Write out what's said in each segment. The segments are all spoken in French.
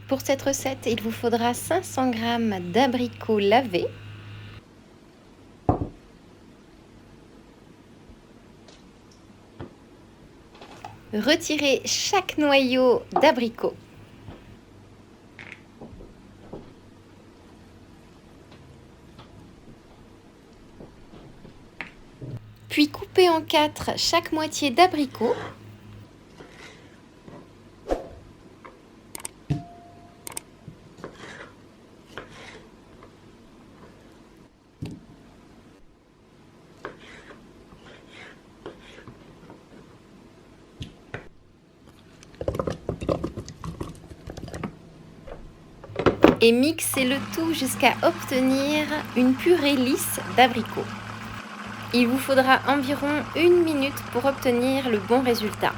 Pour cette recette, il vous faudra 500 g d'abricots lavés, retirez chaque noyau d'abricot. Puis coupez en 4 chaque moitié d'abricot. Et mixez le tout jusqu'à obtenir une purée lisse d'abricots. Il vous faudra environ 1 minute pour obtenir le bon résultat.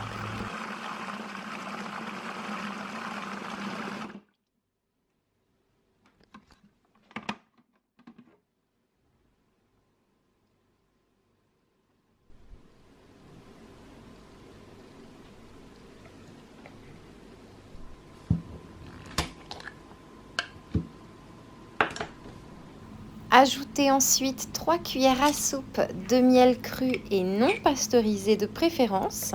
Ajoutez ensuite 3 cuillères à soupe de miel cru et non pasteurisé de préférence.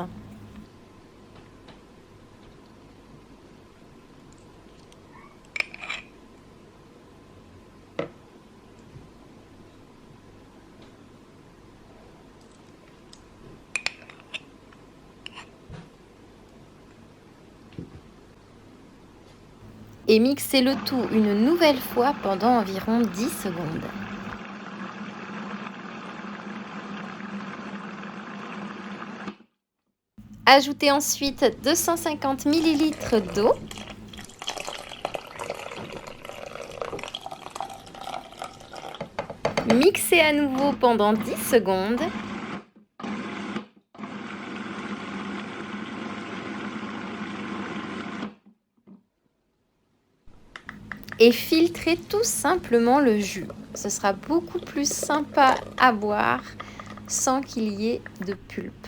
Et mixez le tout une nouvelle fois pendant environ 10 secondes. Ajoutez ensuite 250 ml d'eau. Mixez à nouveau pendant 10 secondes. Et filtrez tout simplement le jus. Ce sera beaucoup plus sympa à boire sans qu'il y ait de pulpe.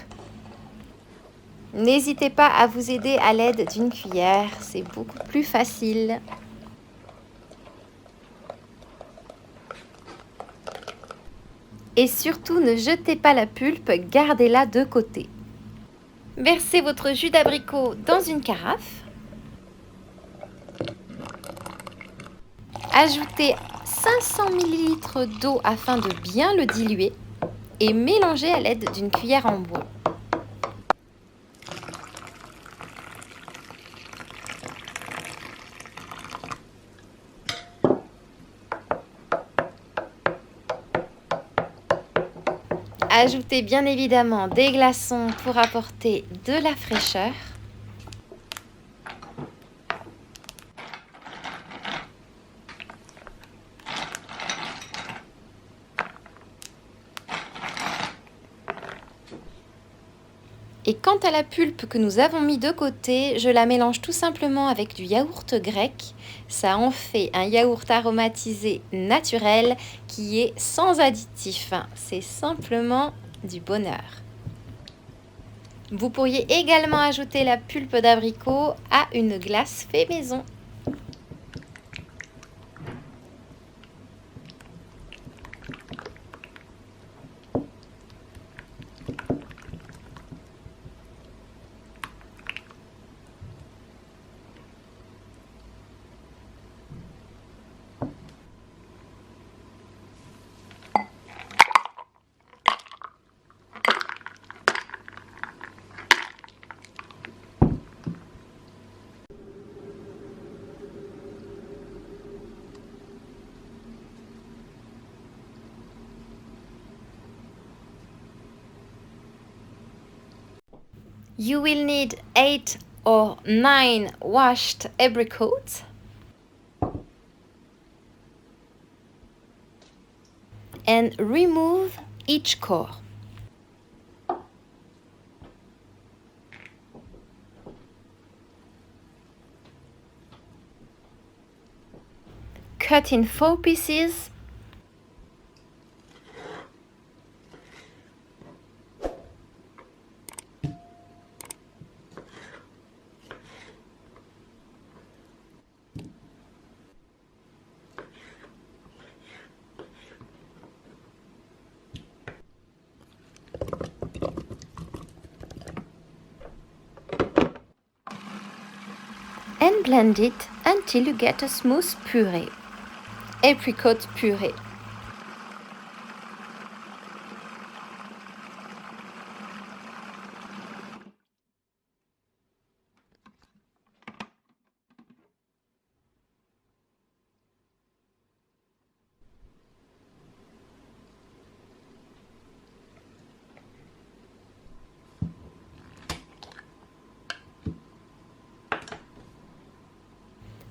N'hésitez pas à vous aider à l'aide d'une cuillère, c'est beaucoup plus facile. Et surtout, ne jetez pas la pulpe, gardez-la de côté. Versez votre jus d'abricot dans une carafe. Ajoutez 500 ml d'eau afin de bien le diluer et mélangez à l'aide d'une cuillère en bois. Ajoutez bien évidemment des glaçons pour apporter de la fraîcheur. Et quant à la pulpe que nous avons mis de côté, je la mélange tout simplement avec du yaourt grec. Ça en fait un yaourt aromatisé naturel qui est sans additifs. C'est simplement du bonheur. Vous pourriez également ajouter la pulpe d'abricot à une glace fait maison. You will need 8 or 9 washed apricots, and remove each core. Cut in 4 pieces. blend it until you get a smooth puree, apricot puree.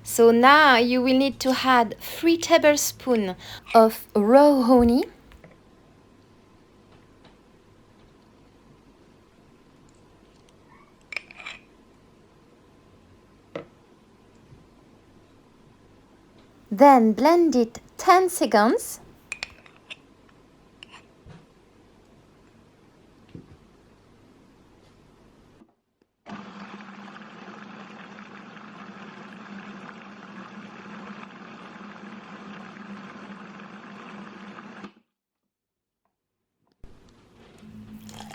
So now you will need to add 3 tablespoons of raw honey, then blend it 10 seconds.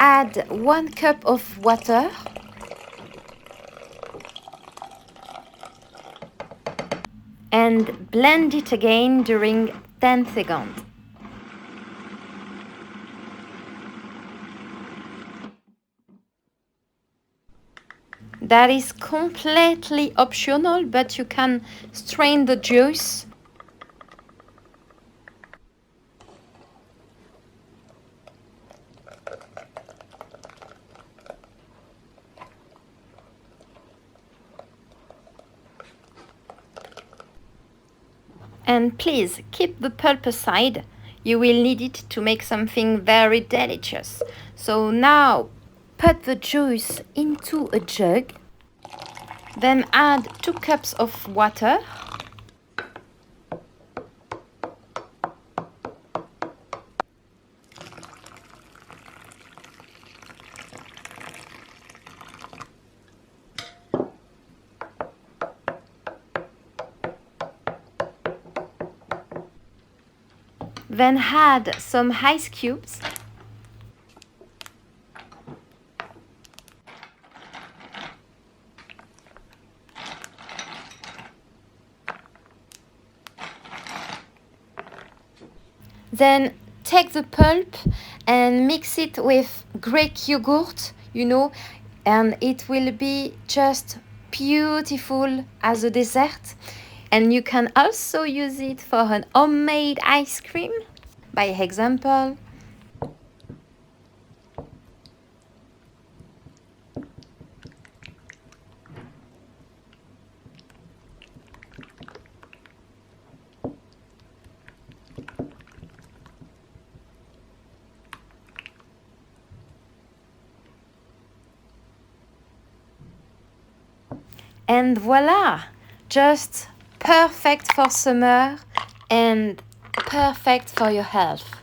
Add 1 cup of water and blend it again during 10 seconds. That is completely optional, but you can strain the juice. And please keep the pulp aside. You will need it to make something very delicious. So now put the juice into a jug. Then add 2 cups of water. Then add some ice cubes. Then take the pulp and mix it with Greek yogurt, and it will be just beautiful as a dessert. And you can also use it for an homemade ice cream, by example. And voila! Just perfect for summer and perfect for your health.